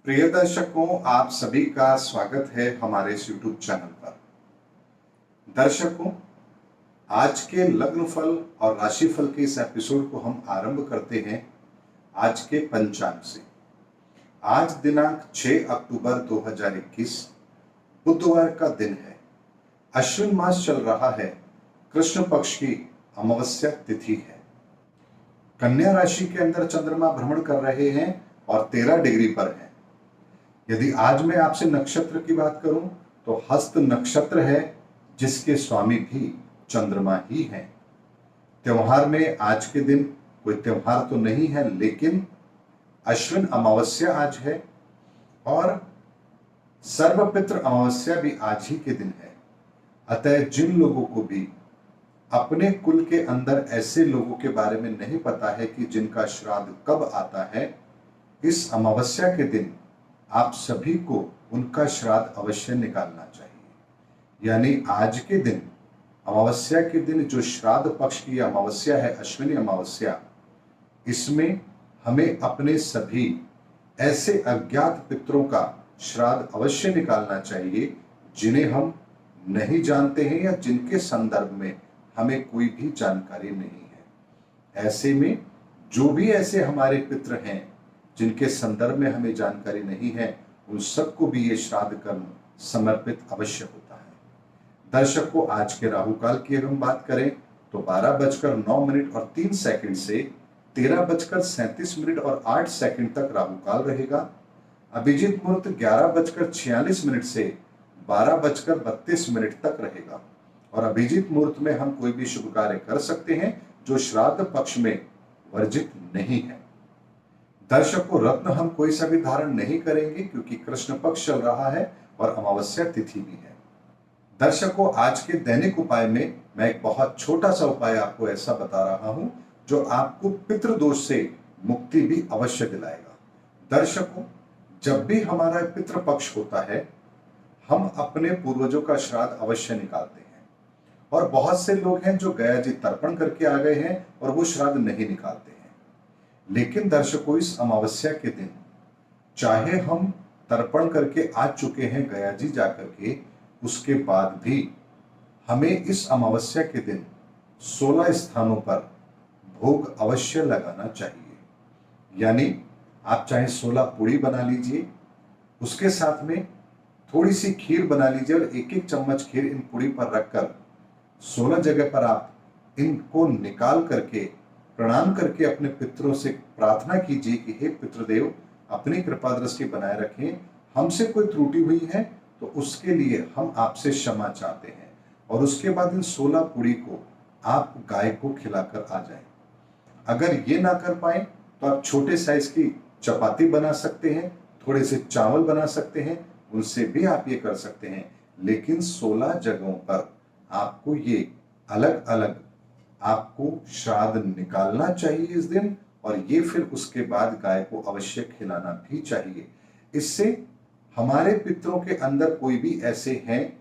प्रिय दर्शकों, आप सभी का स्वागत है हमारे इस YouTube चैनल पर। दर्शकों, आज के लग्नफल और राशिफल के इस एपिसोड को हम आरंभ करते हैं आज के पंचांग से। आज दिनांक 6 अक्टूबर 2021 बुधवार का दिन है। अश्विन मास चल रहा है, कृष्ण पक्ष की अमावस्या तिथि है। कन्या राशि के अंदर चंद्रमा भ्रमण कर रहे हैं और 13 डिग्री पर है। यदि आज मैं आपसे नक्षत्र की बात करूं तो हस्त नक्षत्र है, जिसके स्वामी भी चंद्रमा ही हैं। त्योहार में आज के दिन कोई त्योहार तो नहीं है, लेकिन अश्विन अमावस्या आज है और सर्वपित्र अमावस्या भी आज ही के दिन है। अतः जिन लोगों को भी अपने कुल के अंदर ऐसे लोगों के बारे में नहीं पता है कि जिनका श्राद्ध कब आता है, इस अमावस्या के दिन आप सभी को उनका श्राद्ध अवश्य निकालना चाहिए। यानी आज के दिन, अमावस्या के दिन जो श्राद्ध पक्ष की अमावस्या है, अश्विनी अमावस्या, इसमें हमें अपने सभी ऐसे अज्ञात पितरों का श्राद्ध अवश्य निकालना चाहिए जिन्हें हम नहीं जानते हैं या जिनके संदर्भ में हमें कोई भी जानकारी नहीं है। ऐसे में जो भी ऐसे हमारे पितर हैं जिनके संदर्भ में हमें जानकारी नहीं है, उन सबको भी ये श्राद्ध कर्म समर्पित अवश्य होता है। दर्शकों, आज के राहु काल की अगर हम बात करें तो 12:09 से 13:37 तक राहु काल रहेगा। अभिजीत मुहूर्त 11:46 से 12:32 तक रहेगा और अभिजीत मुहूर्त में हम कोई भी शुभ कार्य कर सकते हैं जो श्राद्ध पक्ष में वर्जित नहीं है। दर्शकों, रत्न हम कोई सा भी धारण नहीं करेंगे क्योंकि कृष्ण पक्ष चल रहा है और अमावस्या तिथि भी है। दर्शकों, आज के दैनिक उपाय में मैं एक बहुत छोटा सा उपाय आपको ऐसा बता रहा हूं जो आपको पितृदोष से मुक्ति भी अवश्य दिलाएगा। दर्शकों, जब भी हमारा पितृ पक्ष होता है, हम अपने पूर्वजों का श्राद्ध अवश्य निकालते हैं और बहुत से लोग हैं जो गया जी तर्पण करके आ गए हैं और वो श्राद्ध नहीं निकालते हैं। लेकिन दर्शकों, इस अमावस्या के दिन चाहे हम तर्पण करके आ चुके हैं गया जी जाकर के, उसके बाद भी हमें इस अमावस्या के दिन 16 स्थानों पर भोग अवश्य लगाना चाहिए। यानी आप चाहे 16 पूड़ी बना लीजिए, उसके साथ में थोड़ी सी खीर बना लीजिए और एक एक चम्मच खीर इन पूड़ी पर रखकर 16 जगह पर आप इनको निकाल करके प्रणाम करके अपने पितरों से प्रार्थना कीजिए कि हे पितृदेव, अपनी कृपा दृष्टि बनाए रखें। हमसे कोई त्रुटि हुई है तो उसके लिए हम आपसे क्षमा चाहते हैं। और उसके बाद इन 16 पूड़ी को आप गाय को खिलाकर आ जाएं। अगर ये ना कर पाए तो आप छोटे साइज की चपाती बना सकते हैं, थोड़े से चावल बना सकते हैं, उनसे भी आप ये कर सकते हैं। लेकिन 16 जगहों पर आपको ये अलग अलग आपको श्राद्ध निकालना चाहिए इस दिन, और ये फिर उसके बाद गाय को अवश्य खिलाना भी चाहिए। इससे हमारे पितरों के अंदर कोई भी ऐसे हैं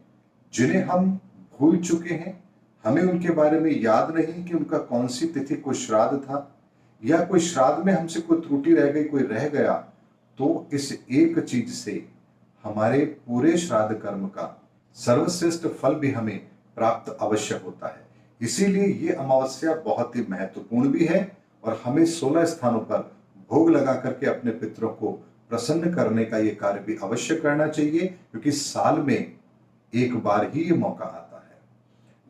जिन्हें हम भूल चुके हैं, हमें उनके बारे में याद नहीं कि उनका कौन सी तिथि को श्राद्ध था, या कोई श्राद्ध में हमसे कोई त्रुटि रह गई, कोई रह गया, तो इस एक चीज से हमारे पूरे श्राद्ध कर्म का सर्वश्रेष्ठ फल भी हमें प्राप्त अवश्य होता है। इसीलिए ये अमावस्या बहुत ही महत्वपूर्ण भी है और हमें 16 स्थानों पर भोग लगा करके अपने पितरों को प्रसन्न करने का ये कार्य भी अवश्य करना चाहिए, क्योंकि साल में एक बार ही ये मौका आता है।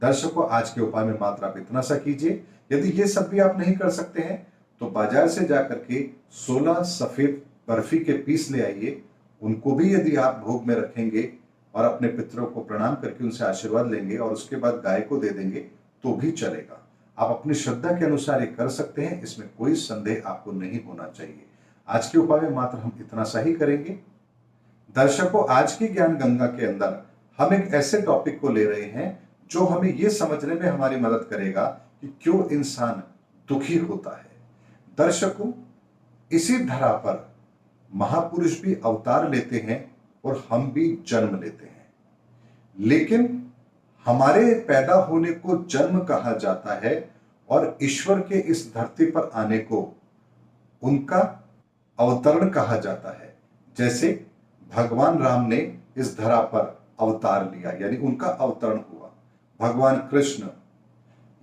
दर्शकों, आज के उपाय में मात्र आप इतना सा कीजिए। यदि ये सब भी आप नहीं कर सकते हैं तो बाजार से जाकर के 16 सफेद बर्फी के पीस ले आइए। उनको भी यदि आप भोग में रखेंगे और अपने पितरों को प्रणाम करके उनसे आशीर्वाद लेंगे और उसके बाद गाय को दे देंगे तो भी चलेगा। आप अपनी श्रद्धा के अनुसार ये कर सकते हैं, इसमें कोई संदेह आपको नहीं होना चाहिए। आज के उपाय में मात्र हम इतना सा ही करेंगे। दर्शकों, आज की ज्ञान गंगा के अंदर हम एक ऐसे टॉपिक को ले रहे हैं जो हमें यह समझने में हमारी मदद करेगा कि क्यों इंसान दुखी होता है। दर्शकों, इसी धरा पर महापुरुष भी अवतार लेते हैं और हम भी जन्म लेते हैं, लेकिन हमारे पैदा होने को जन्म कहा जाता है और ईश्वर के इस धरती पर आने को उनका अवतरण कहा जाता है। जैसे भगवान राम ने इस धरा पर अवतार लिया, यानी उनका अवतरण हुआ। भगवान कृष्ण,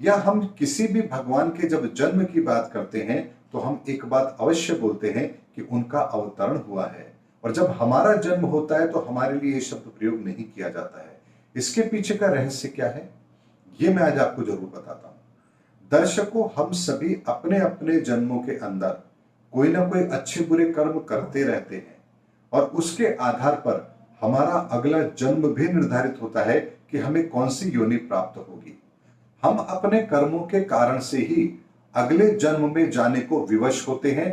या हम किसी भी भगवान के जब जन्म की बात करते हैं तो हम एक बात अवश्य बोलते हैं कि उनका अवतरण हुआ है। और जब हमारा जन्म होता है तो हमारे लिए ये शब्द प्रयोग नहीं किया जाता है। इसके पीछे का रहस्य क्या है, ये मैं आज आपको जरूर बताता हूं। दर्शकों, हम सभी अपने अपने जन्मों के अंदर कोई ना कोई अच्छे बुरे कर्म करते रहते हैं और उसके आधार पर हमारा अगला जन्म भी निर्धारित होता है कि हमें कौन सी योनि प्राप्त होगी। हम अपने कर्मों के कारण से ही अगले जन्म में जाने को विवश होते हैं,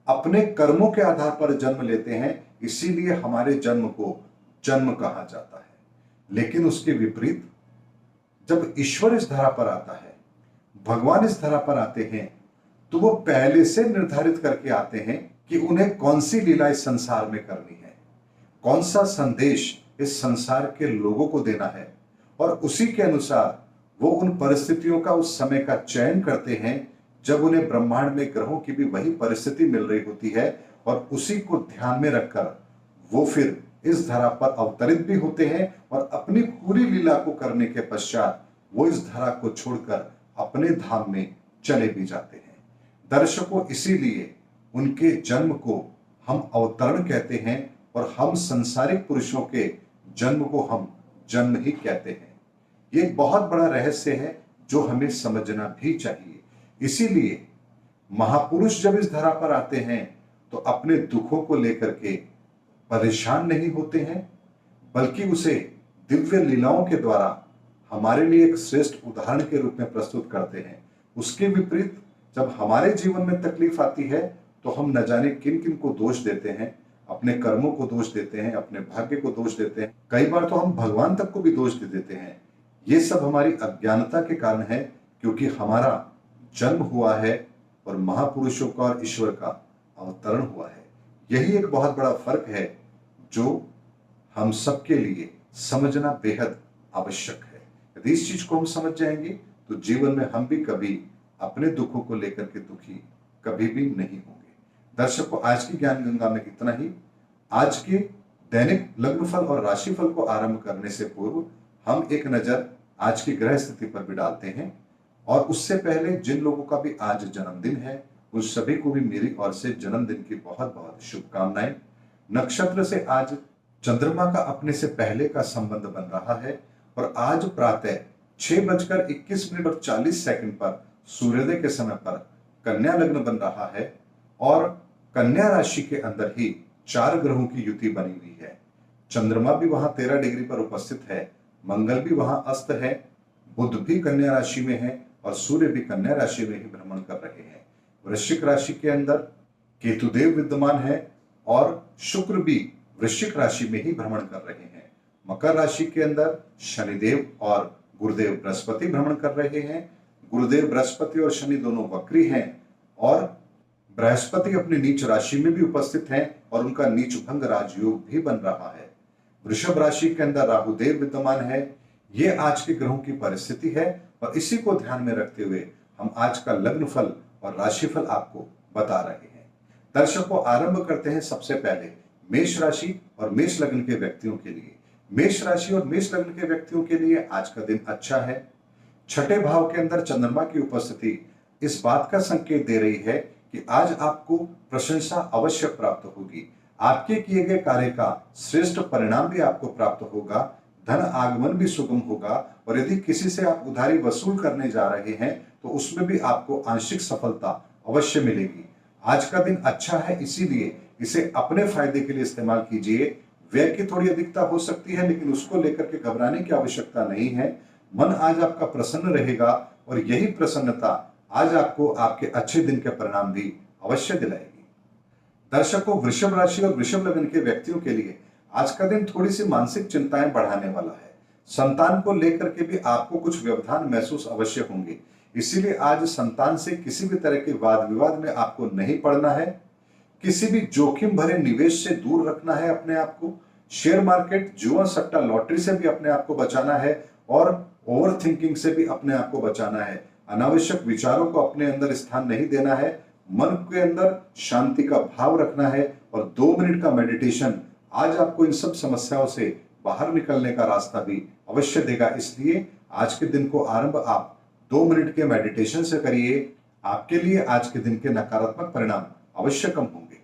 अपने कर्मों के आधार पर जन्म लेते हैं, इसीलिए हमारे जन्म को जन्म कहा जाता है। लेकिन उसके विपरीत जब ईश्वर इस धरा पर आता है, भगवान इस धरा पर आते हैं, तो वो पहले से निर्धारित करके आते हैं कि उन्हें कौन सी लीला इस संसार में करनी है, कौन सा संदेश इस संसार के लोगों को देना है, और उसी के अनुसार वो उन परिस्थितियों का, उस समय का चयन करते हैं जब उन्हें ब्रह्मांड में ग्रहों की भी वही परिस्थिति मिल रही होती है, और उसी को ध्यान में रखकर वो फिर इस धरा पर अवतरित भी होते हैं और अपनी पूरी लीला को करने के पश्चात वो इस धरा को छोड़कर अपने धाम में चले भी जाते हैं। दर्शकों, इसीलिए उनके जन्म को हम अवतरण कहते हैं और हम संसारिक पुरुषों के जन्म को हम जन्म ही कहते हैं। ये एक बहुत बड़ा रहस्य है जो हमें समझना भी चाहिए। इसीलिए महापुरुष जब इस धरा पर आते हैं तो अपने दुखों को लेकर के परेशान नहीं होते हैं, बल्कि उसे दिव्य लीलाओं के द्वारा हमारे लिए एक श्रेष्ठ उदाहरण के रूप में प्रस्तुत करते हैं। उसके विपरीत जब हमारे जीवन में तकलीफ आती है तो हम न जाने किन किन को दोष देते हैं, अपने कर्मों को दोष देते हैं, अपने भाग्य को दोष देते हैं, कई बार तो हम भगवान तक को भी दोष दे देते हैं। ये सब हमारी अज्ञानता के कारण है, क्योंकि हमारा जन्म हुआ है और महापुरुषों का और ईश्वर का अवतरण हुआ है। यही एक बहुत बड़ा फर्क है जो हम सबके लिए समझना बेहद आवश्यक है। यदि इस चीज को हम समझ जाएंगे तो जीवन में हम भी कभी अपने दुखों को लेकर के दुखी कभी भी नहीं होंगे। दर्शकों, आज की ज्ञान गंगा में इतना ही। आज के दैनिक लग्नफल और राशिफल को आरंभ करने से पूर्व हम एक नजर आज की ग्रह स्थिति पर भी डालते हैं, और उससे पहले जिन लोगों का भी आज जन्मदिन है उन सभी को भी मेरी ओर से जन्मदिन की बहुत बहुत शुभकामनाएं। नक्षत्र से आज चंद्रमा का अपने से पहले का संबंध बन रहा है और आज प्रातः 6:21 और 40 सेकंड पर सूर्योदय के समय पर कन्या लग्न बन रहा है और कन्या राशि के अंदर ही 4 ग्रहों की युति बनी हुई है। चंद्रमा भी वहां 13 डिग्री पर उपस्थित है, मंगल भी वहां अस्त है, बुध भी कन्या राशि में है और सूर्य भी कन्या राशि में ही भ्रमण कर रहे हैं। वृश्चिक राशि के अंदर केतुदेव विद्यमान है और शुक्र भी वृश्चिक राशि में ही भ्रमण कर रहे हैं। मकर राशि के अंदर शनिदेव और गुरुदेव बृहस्पति भ्रमण कर रहे हैं। गुरुदेव बृहस्पति और शनि दोनों वक्री हैं और बृहस्पति अपनी नीच राशि में भी उपस्थित हैं और उनका नीच भंग राजयोग भी बन रहा है। वृषभ राशि के अंदर राहुदेव विद्यमान है। ये आज के ग्रहों की परिस्थिति है और इसी को ध्यान में रखते हुए हम आज का लग्न फल और राशिफल आपको बता रहे हैं। दर्शकों, आरंभ करते हैं सबसे पहले मेष राशि और मेष लग्न के व्यक्तियों के लिए। मेष राशि और मेष लग्न के व्यक्तियों के लिए आज का दिन अच्छा है। छठे भाव के अंदर चंद्रमा की उपस्थिति इस बात का संकेत दे रही है कि आज आपको प्रशंसा अवश्य प्राप्त होगी। आपके किए गए कार्य का श्रेष्ठ परिणाम भी आपको प्राप्त होगा, धन आगमन भी सुगम होगा और यदि किसी से आप उधारी वसूल करने जा रहे हैं तो उसमें भी आपको आंशिक सफलता अवश्य मिलेगी। आज का दिन अच्छा है, इसीलिए इसे अपने फायदे के लिए इस्तेमाल कीजिए। व्यय की थोड़ी अधिकता हो सकती है, लेकिन उसको लेकर के घबराने की आवश्यकता नहीं है। मन आज आपका प्रसन्न रहेगा और यही प्रसन्नता आज आपको आपके अच्छे दिन के परिणाम भी अवश्य दिलाएगी। दर्शकों, वृषभ राशि और वृषभ लग्न के व्यक्तियों के लिए आज का दिन थोड़ी सी मानसिक चिंताएं बढ़ाने वाला है। संतान को लेकर के भी आपको कुछ व्यवधान महसूस अवश्य होंगे, इसीलिए आज संतान से किसी भी तरह के वाद विवाद में आपको नहीं पड़ना है। किसी भी जोखिम भरे निवेश से दूर रखना है अपने आप को। शेयर मार्केट, जुआ, सट्टा, लॉटरी से भी अपने आप को बचाना है और ओवर थिंकिंग से भी अपने आप को बचाना है। अनावश्यक विचारों को अपने अंदर स्थान नहीं देना है। मन के अंदर शांति का भाव रखना है और 2 मिनट का मेडिटेशन आज आपको इन सब समस्याओं से बाहर निकलने का रास्ता भी अवश्य देगा। इसलिए आज के दिन को आरंभ आप 2 मिनट के मेडिटेशन से करिए। आपके लिए आज के दिन के नकारात्मक परिणाम अवश्य कम होंगे।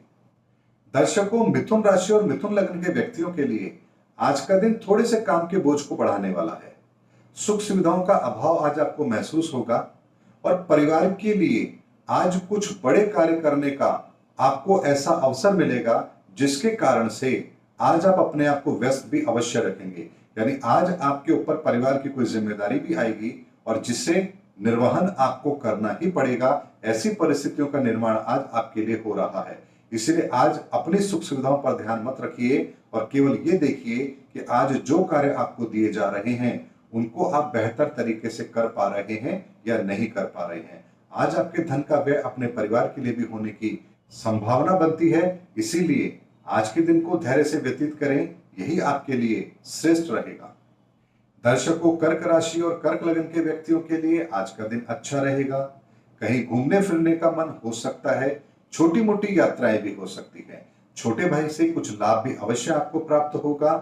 दर्शकों, मिथुन राशि और मिथुन लग्न के व्यक्तियों के लिए आज का दिन थोड़े से काम के बोझ को बढ़ाने वाला है। सुख सुविधाओं का अभाव आज आपको महसूस होगा और परिवार के लिए आज कुछ बड़े कार्य करने का आपको ऐसा अवसर मिलेगा जिसके कारण से आज आप अपने आप को व्यस्त भी अवश्य रखेंगे। यानी आज आपके ऊपर परिवार की कोई जिम्मेदारी भी आएगी और जिससे निर्वहन आपको करना ही पड़ेगा। ऐसी परिस्थितियों का निर्माण आज आपके लिए हो रहा है। इसलिए आज अपनी सुख सुविधाओं पर ध्यान मत रखिए और केवल ये देखिए कि आज जो कार्य आपको दिए जा रहे हैं उनको आप बेहतर तरीके से कर पा रहे हैं या नहीं कर पा रहे हैं। आज आपके धन का व्यय अपने परिवार के लिए भी होने की संभावना बनती है। इसीलिए आज के दिन को धैर्य से व्यतीत करें, यही आपके लिए श्रेष्ठ रहेगा। दर्शकों, कर्क राशि और कर्क लग्न के व्यक्तियों के लिए आज का दिन अच्छा रहेगा। कहीं घूमने फिरने का मन हो सकता है, छोटी मोटी यात्राएं भी हो सकती है। छोटे भाई से कुछ लाभ भी अवश्य आपको प्राप्त होगा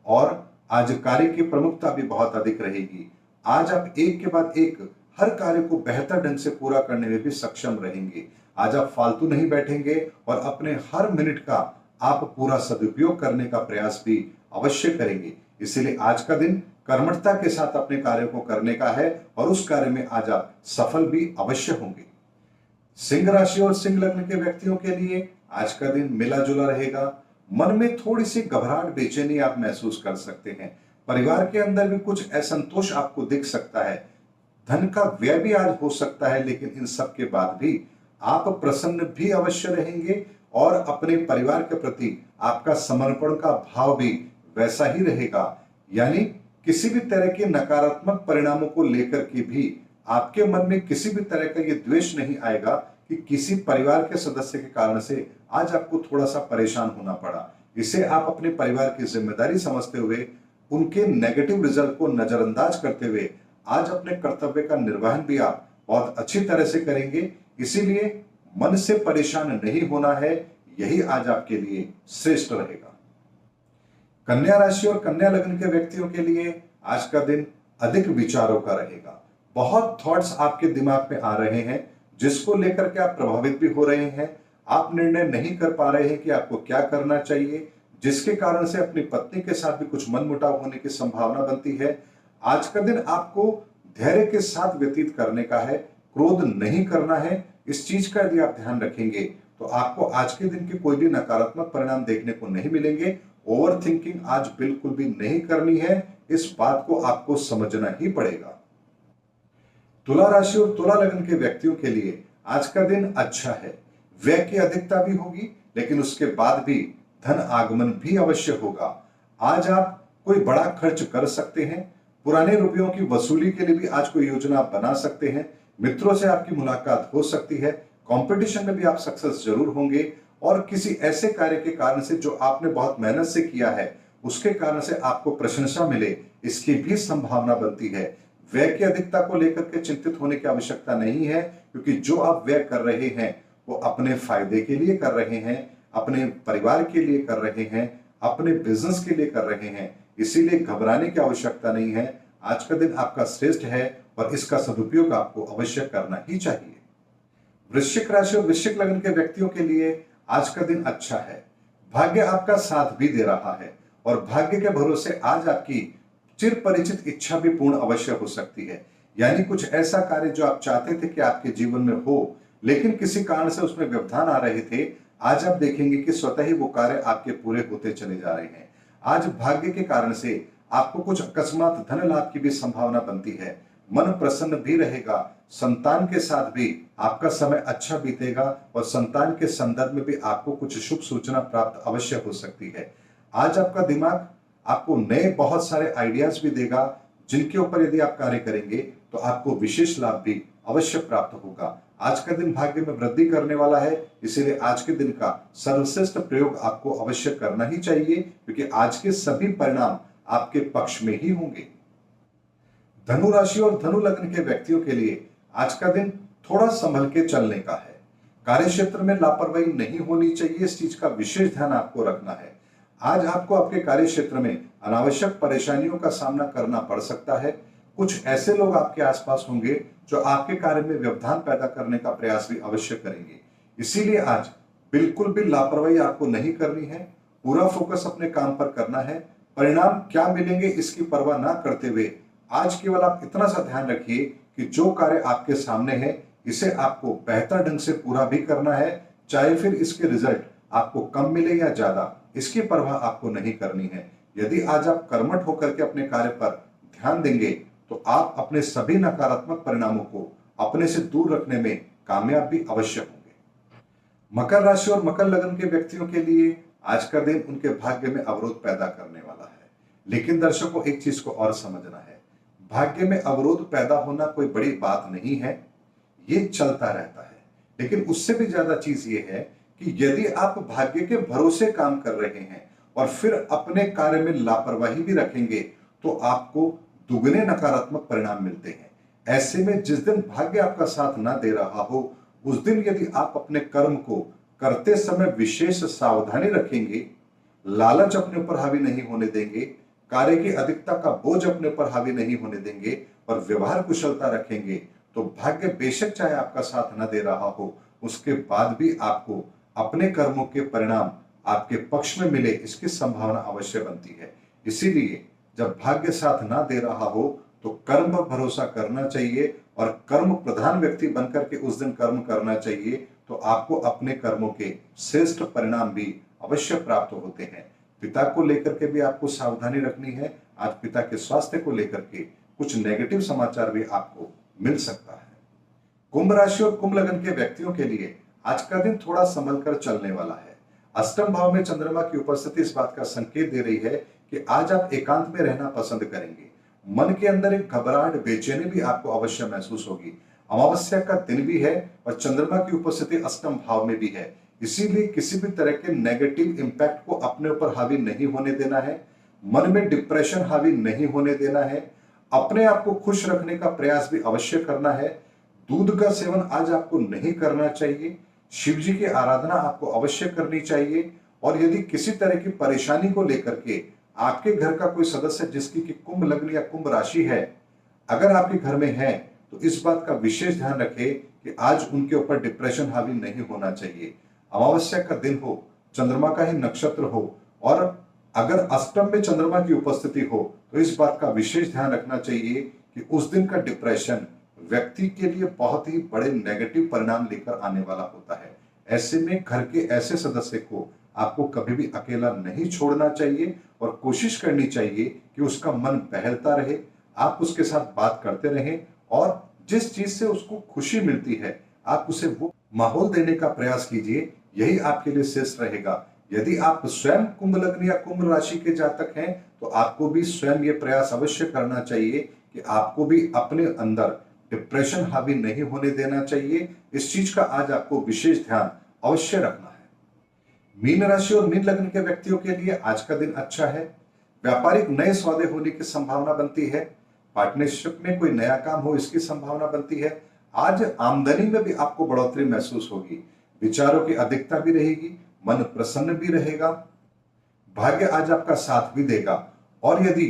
और आज कार्य की प्रमुखता भी बहुत अधिक रहेगी। आज आप एक के बाद एक हर कार्य को बेहतर ढंग से पूरा करने में भी सक्षम रहेंगे। आज आप फालतू नहीं बैठेंगे और अपने हर मिनट का आप पूरा सदुपयोग करने का प्रयास भी अवश्य करेंगे। इसीलिए आज का दिन कर्मठता के साथ अपने कार्य को करने का है और उस कार्य में आज आप सफल भी अवश्य होंगे। सिंह राशि और सिंह लग्न के व्यक्तियों के लिए आज का दिन मिला जुला रहेगा। मन में थोड़ी सी घबराहट, बेचैनी आप महसूस कर सकते हैं। परिवार के अंदर भी कुछ असंतोष आपको दिख सकता है। धन का व्यय भी आज हो सकता है, लेकिन इन सब के बाद भी आप प्रसन्न भी अवश्य रहेंगे और अपने परिवार के प्रति आपका समर्पण का भाव भी वैसा ही रहेगा। यानी किसी भी तरह के नकारात्मक परिणामों को लेकर के भी आपके मन में किसी भी तरह का ये द्वेष नहीं आएगा कि किसी परिवार के सदस्य के कारण से आज आपको थोड़ा सा परेशान होना पड़ा। इसे आप अपने परिवार की जिम्मेदारी समझते हुए उनके नेगेटिव रिजल्ट को नजरअंदाज करते हुए आज अपने कर्तव्य का निर्वहन भी आप बहुत अच्छी तरह से करेंगे। इसीलिए मन से परेशान नहीं होना है, यही आज आपके लिए श्रेष्ठ रहेगा। कन्या राशि और कन्या लग्न के व्यक्तियों के लिए आज का दिन अधिक विचारों का रहेगा। बहुत थॉट्स आपके दिमाग में आ रहे हैं जिसको लेकर के आप प्रभावित भी हो रहे हैं। आप निर्णय नहीं कर पा रहे हैं कि आपको क्या करना चाहिए, जिसके कारण से अपनी पत्नी के साथ भी कुछ मनमुटाव होने की संभावना बनती है। आज का दिन आपको धैर्य के साथ व्यतीत करने का है, क्रोध नहीं करना है। इस चीज का यदि आप ध्यान रखेंगे तो आपको आज के दिन के कोई भी नकारात्मक परिणाम देखने को नहीं मिलेंगे। ओवर थिंकिंग आज बिल्कुल भी नहीं करनी है, इस बात को आपको समझना ही पड़ेगा। तुला राशि और तुला लग्न के व्यक्तियों के लिए आज का दिन अच्छा है। व्यय की अधिकता भी होगी, लेकिन उसके बाद भी धन आगमन भी अवश्य होगा। आज आप कोई बड़ा खर्च कर सकते हैं। पुराने रुपयों की वसूली के लिए भी आज कोई योजना बना सकते हैं। मित्रों से आपकी मुलाकात हो सकती है। कंपटीशन में भी आप सक्सेस जरूर होंगे और किसी ऐसे कार्य के कारण से जो आपने बहुत मेहनत से किया है उसके कारण से आपको प्रशंसा मिले, इसकी भी संभावना बनती है। व्यय की अधिकता को लेकर के चिंतित होने की आवश्यकता नहीं है, क्योंकि जो आप व्यय कर रहे हैं वो अपने फायदे के लिए कर रहे हैं, अपने परिवार के लिए कर रहे हैं, अपने बिजनेस के लिए कर रहे हैं। इसीलिए घबराने की आवश्यकता नहीं है। आज का दिन आपका श्रेष्ठ है और इसका सदुपयोग आपको अवश्य करना ही चाहिए। वृश्चिक राशि और वृश्चिक लग्न के व्यक्तियों के लिए आज का दिन अच्छा है। भाग्य आपका साथ भी दे रहा है और भाग्य के भरोसे आज आपकी चिर परिचित इच्छा भी पूर्ण अवश्य हो सकती है। यानी कुछ ऐसा कार्य जो आप चाहते थे कि आपके जीवन में हो, लेकिन किसी कारण से उसमें व्यवधान आ रहे थे, आज आप देखेंगे कि स्वतः ही वो कार्य आपके पूरे होते चले जा रहे हैं। आज भाग्य के कारण से आपको कुछ अकस्मात धन लाभ की भी संभावना बनती है। मन प्रसन्न भी रहेगा। संतान के साथ भी आपका समय अच्छा बीतेगा और संतान के संदर्भ में भी आपको कुछ शुभ सूचना प्राप्त अवश्य हो सकती है। आज आपका दिमाग आपको नए बहुत सारे आइडियाज भी देगा, जिनके ऊपर यदि आप कार्य करेंगे तो आपको विशेष लाभ भी अवश्य प्राप्त होगा। आज का दिन भाग्य में वृद्धि करने वाला है, इसीलिए आज के दिन का सर्वश्रेष्ठ प्रयोग आपको अवश्य करना ही चाहिए, क्योंकि आज के सभी परिणाम आपके पक्ष में ही होंगे। धनु राशि और धनु लग्न के व्यक्तियों के लिए आज का दिन थोड़ा संभल के चलने का है। कार्य क्षेत्र में लापरवाही नहीं होनी चाहिए, इस चीज का विशेष ध्यान आपको रखना है। आज आपको आपके कार्य क्षेत्र में अनावश्यक परेशानियों का सामना करना पड़ सकता है। कुछ ऐसे लोग आपके आसपास होंगे जो आपके कार्य में व्यवधान पैदा करने का प्रयास भी अवश्य करेंगे। इसीलिए आज बिल्कुल भी लापरवाही आपको नहीं करनी है, पूरा फोकस अपने काम पर करना है। परिणाम क्या मिलेंगे इसकी परवाह ना करते हुए आज केवल आप इतना सा ध्यान रखिए कि जो कार्य आपके सामने है इसे आपको बेहतर ढंग से पूरा भी करना है, चाहे फिर इसके रिजल्ट आपको कम मिले या ज्यादा, इसकी परवाह आपको नहीं करनी है। यदि आज आप कर्मठ होकर के अपने कार्य पर ध्यान देंगे तो आप अपने सभी नकारात्मक परिणामों को अपने से दूर रखने में कामयाब भी अवश्य होंगे। मकर राशि और मकर लग्न के व्यक्तियों के लिए आज का दिन उनके भाग्य में अवरोध पैदा करने वाला है। लेकिन दर्शकों, एक चीज को और समझना है, भाग्य में अवरोध पैदा होना कोई बड़ी बात नहीं है, ये चलता रहता है। लेकिन उससे भी ज्यादा चीज ये है कि यदि आप भाग्य के भरोसे काम कर रहे हैं और फिर अपने कार्य में लापरवाही भी रखेंगे तो आपको दुगने नकारात्मक परिणाम मिलते हैं। ऐसे में जिस दिन भाग्य आपका साथ ना दे रहा हो उस दिन यदि आप अपने कर्म को करते समय विशेष सावधानी रखेंगे, लालच अपने ऊपर हावी नहीं होने देंगे, कार्य की अधिकता का बोझ अपने ऊपर हावी नहीं होने देंगे और व्यवहार कुशलता रखेंगे, तो भाग्य बेशक चाहे आपका साथ न दे रहा हो उसके बाद भी आपको अपने कर्मों के परिणाम आपके पक्ष में मिले, इसकी संभावना अवश्य बनती है। इसीलिए जब भाग्य साथ ना दे रहा हो तो कर्म पर भरोसा करना चाहिए और कर्म प्रधान व्यक्ति बनकर के उस दिन कर्म करना चाहिए, तो आपको अपने कर्मों के श्रेष्ठ परिणाम भी अवश्य प्राप्त होते हैं। पिता को लेकर के भी आपको सावधानी रखनी है। आज पिता के स्वास्थ्य को लेकर के कुछ नेगेटिव समाचार भी आपको मिल सकता है। कुंभ राशि और कुंभ लग्न के व्यक्तियों के लिए आज का दिन थोड़ा संभल कर चलने वाला है। अष्टम भाव में चंद्रमा की उपस्थिति इस बात का संकेत दे रही है कि आज आप एकांत में रहना पसंद करेंगे। मन के अंदर एक घबराहट, बेचैनी भी आपको अवश्य महसूस होगी। अमावस्या का दिन भी है और चंद्रमा की उपस्थिति अष्टम भाव में भी है, इसीलिए किसी भी तरह के नेगेटिव इंपैक्ट को अपने ऊपर हावी नहीं होने देना है। मन में डिप्रेशन हावी नहीं होने देना है। अपने आप को खुश रखने का प्रयास भी अवश्य करना है। दूध का सेवन आज आपको नहीं करना चाहिए। शिव जी की आराधना आपको अवश्य करनी चाहिए। और यदि किसी तरह की परेशानी को लेकर के आपके घर का कोई सदस्य जिसकी कि कुंभ लग्न या कुंभ राशि है, अगर आपके घर में है तो इस बात का विशेष ध्यान रखें कि आज उनके ऊपर डिप्रेशन हावी नहीं होना चाहिए। अमावस्या का दिन हो, चंद्रमा का ही नक्षत्र हो और अगर अष्टम में चंद्रमा की उपस्थिति हो तो इस बात का विशेष ध्यान रखना चाहिए कि उस दिन का डिप्रेशन व्यक्ति के लिए बहुत ही बड़े नेगेटिव परिणाम लेकर आने वाला होता है। ऐसे में घर के ऐसे सदस्य को आपको कभी भी अकेला नहीं छोड़ना चाहिए और कोशिश करनी चाहिए कि उसका मन बहलता रहे, आप उसके साथ बात करते रहें और जिस चीज से उसको खुशी मिलती है आप उसे वो माहौल देने का प्रयास कीजिए। यही आपके लिए श्रेष्ठ रहेगा। यदि आप स्वयं कुंभ लग्न या कुंभ राशि के जातक हैं तो आपको भी स्वयं ये प्रयास अवश्य करना चाहिए कि आपको भी अपने अंदर डिप्रेशन हावी नहीं होने देना चाहिए। इस चीज का आज आपको विशेष ध्यान अवश्य रखना है। मीन राशि और मीन लग्न के व्यक्तियों के लिए आज का दिन अच्छा है। व्यापारिक नए सौदे होने की संभावना बनती है। पार्टनरशिप में कोई नया काम हो इसकी संभावना बनती है। आज आमदनी में भी आपको बढ़ोतरी महसूस होगी। विचारों की अधिकता भी रहेगी, मन प्रसन्न भी रहेगा। भाग्य आज आपका साथ भी देगा। और यदि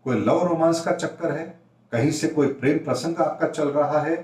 कोई लव रोमांस का चक्कर है, कहीं से कोई प्रेम प्रसंग आपका चल रहा है,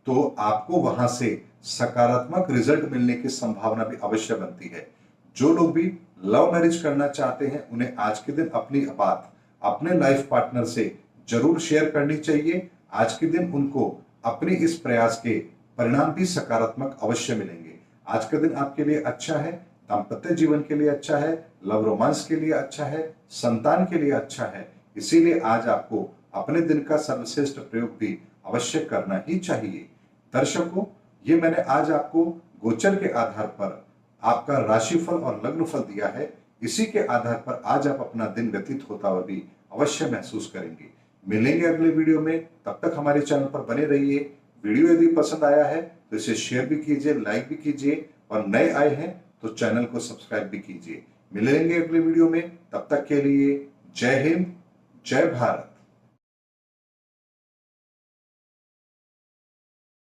तो आपको वहां से सकारात्मक रिजल्ट मिलने की संभावना भी अवश्य बनती है। जो लोग भी लव मैरिज करना चाहते हैं उन्हें आज के दिन अपनी बात अपने लाइफ पार्टनर से जरूर शेयर करनी चाहिए। आज के दिन उनको अपने इस प्रयास के परिणाम भी सकारात्मक अवश्य मिलेंगे। आज का दिन आपके लिए अच्छा है, दाम्पत्य जीवन के लिए अच्छा है, लव रोमांस के लिए अच्छा है, संतान के लिए अच्छा है। इसीलिए आज आपको अपने दिन का सर्वश्रेष्ठ प्रयोग भी अवश्य करना ही चाहिए। दर्शकों, ये मैंने आज आपको गोचर के आधार पर आपका राशिफल और लग्नफल दिया है। इसी के आधार पर आज आप अपना दिन व्यतीत होता हुआ भी अवश्य महसूस करेंगे। मिलेंगे अगले वीडियो में, तब तक हमारे चैनल पर बने रहिए। वीडियो यदि पसंद आया है तो इसे शेयर भी कीजिए, लाइक भी कीजिए और नए आए हैं तो चैनल को सब्सक्राइब भी कीजिए। मिलेंगे अगले वीडियो में, तब तक के लिए जय हिंद, जय भारत।